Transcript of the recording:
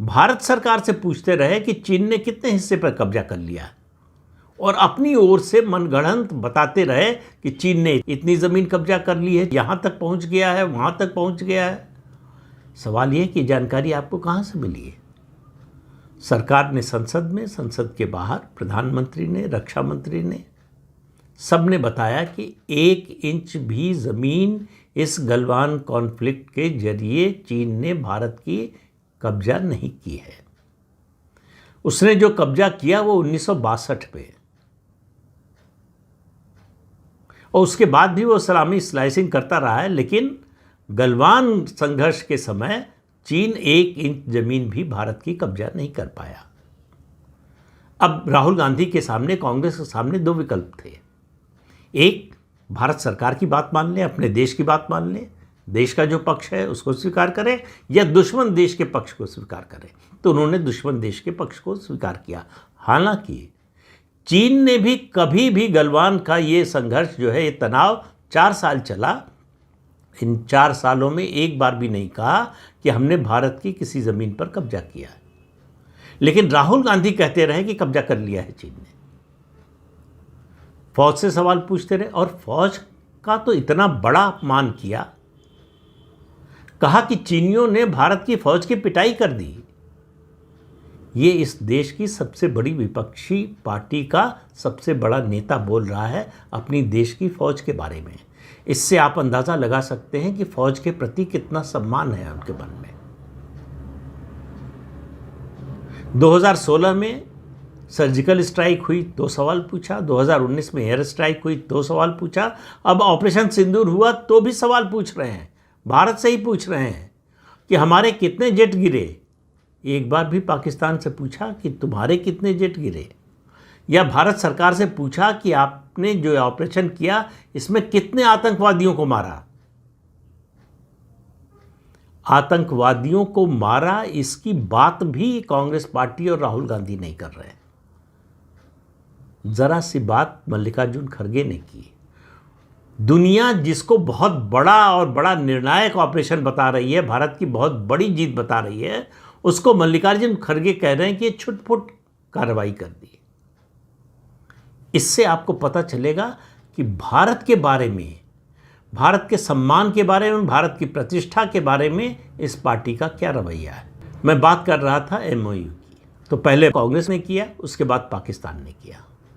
भारत सरकार से पूछते रहे कि चीन ने कितने हिस्से पर कब्जा कर लिया है, और अपनी ओर से मनगढ़ंत बताते रहे कि चीन ने इतनी ज़मीन कब्जा कर ली है, यहाँ तक पहुँच गया है, वहाँ तक पहुँच गया है। सवाल ये कि जानकारी आपको कहाँ से मिली है? सरकार ने संसद में, संसद के बाहर प्रधानमंत्री ने, रक्षा मंत्री ने, सब ने बताया कि 1 इंच भी ज़मीन इस गलवान कॉन्फ्लिक्ट के जरिए चीन ने भारत की कब्जा नहीं की है। उसने जो कब्जा किया वो 1962 में, और उसके बाद भी वो सलामी स्लाइसिंग करता रहा है, लेकिन गलवान संघर्ष के समय चीन 1 इंच जमीन भी भारत की कब्जा नहीं कर पाया। अब राहुल गांधी के सामने, कांग्रेस के सामने 2 विकल्प थे। एक, भारत सरकार की बात मान लें, अपने देश की बात मान लें, देश का जो पक्ष है उसको स्वीकार करें, या दुश्मन देश के पक्ष को स्वीकार करें। तो उन्होंने दुश्मन देश के पक्ष को स्वीकार किया। हालांकि चीन ने भी कभी भी गलवान का ये संघर्ष जो है, ये तनाव 4 साल चला, इन 4 सालों में एक बार भी नहीं कहा कि हमने भारत की किसी ज़मीन पर कब्जा किया है। लेकिन राहुल गांधी कहते रहे कि कब्जा कर लिया है चीन ने। फौज से सवाल पूछते रहे, और फौज का तो इतना बड़ा अपमान किया, कहा कि चीनियों ने भारत की फौज की पिटाई कर दी। ये इस देश की सबसे बड़ी विपक्षी पार्टी का सबसे बड़ा नेता बोल रहा है अपनी देश की फौज के बारे में। इससे आप अंदाज़ा लगा सकते हैं कि फौज के प्रति कितना सम्मान है उनके मन में। 2016 में सर्जिकल स्ट्राइक हुई, 2 सवाल पूछा। 2019 में एयर स्ट्राइक हुई, 2 सवाल पूछा। अब ऑपरेशन सिंदूर हुआ तो भी सवाल पूछ रहे हैं, भारत से ही पूछ रहे हैं कि हमारे कितने जेट गिरे। एक बार भी पाकिस्तान से पूछा कि तुम्हारे कितने जेट गिरे, या भारत सरकार से पूछा कि आपने जो ऑपरेशन किया इसमें कितने आतंकवादियों को मारा। आतंकवादियों को मारा, इसकी बात भी कांग्रेस पार्टी और राहुल गांधी नहीं कर रहे। जरा सी बात मल्लिकार्जुन खड़गे ने की। दुनिया जिसको बहुत बड़ा और बड़ा निर्णायक ऑपरेशन बता रही है, भारत की बहुत बड़ी जीत बता रही है, उसको मल्लिकार्जुन खड़गे कह रहे हैं कि छुटपुट कार्रवाई कर दी। इससे आपको पता चलेगा कि भारत के बारे में, भारत के सम्मान के बारे में, भारत की प्रतिष्ठा के बारे में इस पार्टी का क्या रवैया है। मैं बात कर रहा था MOU की, तो पहले कांग्रेस ने किया, उसके बाद पाकिस्तान ने किया।